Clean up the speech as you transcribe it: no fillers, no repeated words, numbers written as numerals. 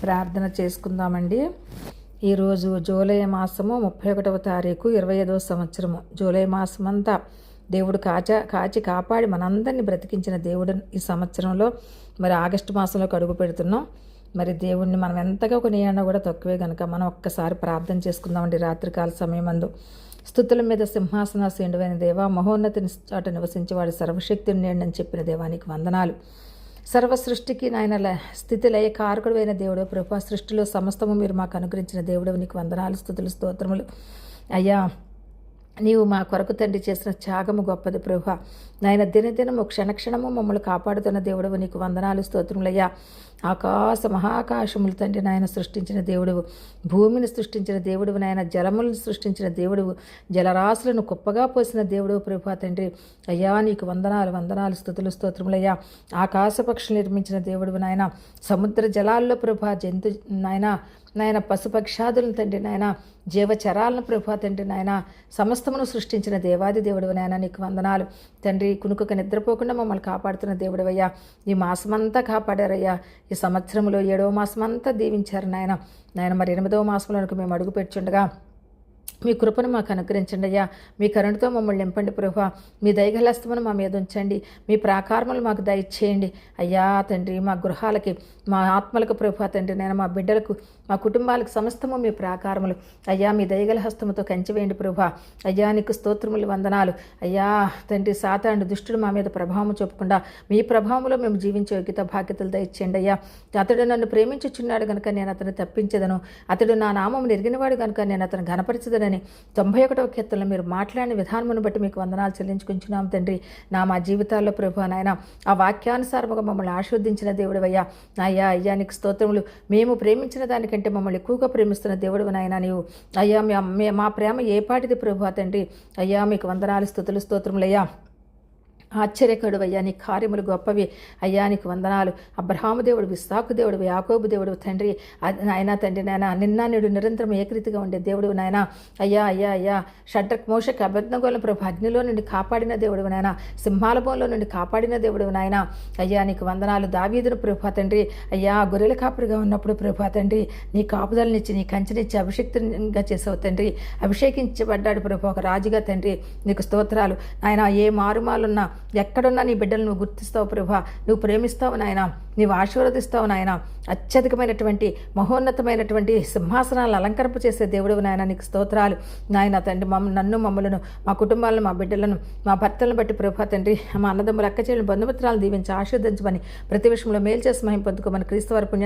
ప్రార్థన చేసుకుందామండి. ఈరోజు జూలై మాసము 31వ తారీఖు 25వ సంవత్సరము. జూలై మాసం అంతా దేవుడు కాచి కాపాడి మనందరినీ బ్రతికించిన దేవుడు ఈ సంవత్సరంలో మరి ఆగస్టు మాసంలోకి అడుగు పెడుతున్నాం. మరి దేవుడిని మనం ఎంతగా కొనియాడినా కూడా తక్కువే కనుక మనం ఒక్కసారి ప్రార్థన చేసుకుందామండి. రాత్రికాల సమయమందు స్తుతుల మీద సింహాసనాసీనుడైన దేవా, మహోన్నతిని చాట నివసించేవాడు, సర్వశక్తిని నేడని చెప్పిన దేవానికి వందనాలు. సర్వ సృష్టికి నాయన స్థితి లయ కారకుడు అయిన దేవుడు ప్రభా, సృష్టిలో సమస్తము మీరు మాకు అనుగ్రహించిన దేవుడు నీకు వందనాలు, స్తుతులు, స్తోత్రములు. అయ్యా, నీవు మా కొరకు తండ్రి చేసిన త్యాగము గొప్పది ప్రభా. నాయన దినదినము క్షణక్షణము మమ్మల్ని కాపాడుతున్న దేవుడు నీకు వందనాలు, స్తోత్రములయ్యా. మహాకాశములు తండ్రి నాయన సృష్టించిన దేవుడు, భూమిని సృష్టించిన దేవుడు నాయన, జలములను సృష్టించిన దేవుడు, జలరాశులను కుప్పగా పోసిన దేవుడు ప్రభా తండ్రి. అయ్యా నీకు వందనాలు వందనాలు, స్తుతులు, స్తోత్రములయ్యా. ఆకాశ పక్షులు నిర్మించిన దేవుడు నాయన, సముద్ర జలాల్లో ప్రభా జంతు నాయన పశుపక్షాదులను తండ్రి నాయన, జీవచరాలను ప్రభా తండ్రి నాయన, సమస్తమును సృష్టించిన దేవాది దేవుడు నాయన నీకు వందనాలు తండ్రి. కునుకక నిద్రపోకుండా మమ్మల్ని కాపాడుతున్న దేవుడవయ్యా. ఈ మాసమంతా కాపాడారయ్యా. ఈ సంవత్సరంలో 7వ మాసమంతా దీవించారు నాయన. మరి 8వ మాసంలోనికి మేము అడుగు పెట్టుచుండగా మీ కృపను మాకు అనుగ్రహించండి అయ్యా. మీ కరుణతో మమ్మల్ని నింపండి ప్రభా. మీ దయగలస్తమును మా మీద ఉంచండి. మీ ప్రాకారములు మాకు దయచేయండి అయ్యా తండ్రి. మా గృహాలకి, మా ఆత్మలకు ప్రభా తండ్రి నేను, మా బిడ్డలకు, మా కుటుంబాలకు సమస్తము మీ ప్రాకారములు అయ్యా మీ దయగల హస్తముతో కంచివేయండి ప్రభా. అయ్యా నీకు స్తోత్రములు, వందనాలు అయ్యా తండ్రి. సాతాను దుష్టుడు మా మీద ప్రభావం చూపకుండా మీ ప్రభావంలో మేము జీవించే యోగ్యత భాగ్యతలు దయచేయండి అయ్యా. అతడు నన్ను ప్రేమించుచున్నాడు కనుక నేను అతను తప్పించదను, అతడు నా నామం ఎరిగినవాడు కనుక నేను అతను ఘనపరచదనని 91వ కీర్తనలో మీరు మాట్లాడిన విధానమును బట్టి మీకు వందనాలు చెల్లించుకుంటున్నాం తండ్రి. మా జీవితాల్లో ప్రభు నాయన ఆ వాక్యానుసారముగా మమ్మల్ని ఆశీర్వదించిన దేవుడివయ్యా. అయ్యా నీకు స్తోత్రములు. మేము ప్రేమించిన దానికంటే మమ్మల్ని ఎక్కువగా ప్రేమిస్తున్న దేవుడు నాయన నీవు. అయ్యా మా ప్రేమ ఏ పాటిది ప్రభు తండ్రి. అయ్యా మీకు వందనాలు, స్తుతులు, స్తోత్రములయ్యా. ఆశ్చర్యకరుడు అయ్యా, నీ కార్యములు గొప్పవి అయ్యా నీకు వందనాలు. అబ్రహాము దేవుడు, ఇస్సాకు దేవుడు, యాకోబు దేవుడు తండ్రి. నాయన తండ్రి నాయన, నిన్న నేడు నిరంతరం ఏకరీతిగా ఉండే దేవుడు నాయన. అయ్యా షడ్రక్, మోషక్, అబేద్నెగోలను ప్రభు అగ్నిలో నుండి కాపాడిన దేవుడు నాయన, సింహాల బోన్లో నుండి కాపాడిన దేవుడు నాయన. అయ్యా నీకు వందనాలు. దావీదును ప్రభు తండ్రి అయ్యా గొర్రెల కాపురిగా ఉన్నప్పుడు ప్రభు తండ్రి నీ కాపుదలనిచ్చి, నీ కంచెనిచ్చి అభిషేక్తంగా చేసావు తండ్రి. అభిషేకించబడ్డాడు ప్రభు ఒక రాజుగా తండ్రి. నీకు స్తోత్రాలు ఆయన. ఏ మారుమాలున్నా ఎక్కడున్నా నీ బిడ్డలు నువ్వు గుర్తిస్తావు ప్రభా. నువ్వు ప్రేమిస్తావు నాయన, నీవు ఆశీర్వదిస్తావు నాయన. అత్యధికమైనటువంటి మహోన్నతమైనటువంటి సింహాసనాలు అలంకరింప చేసే దేవుడు నాయన నీకు స్తోత్రాలు నాయన తండ్రి. నన్ను, మమ్మలను, మా కుటుంబాలను, మా బిడ్డలను, మా భర్తలను బట్టి ప్రభా తండ్రి, మా అన్నదమ్ములు, అక్క చెల్లెలు, బంధుమిత్రాలను దీవించి ఆశీర్వదించమని, ప్రతి విషయంలో మేలు చేసి మహిమ పొందుకోమని క్రీస్తు వారి పుణ్యాన్ని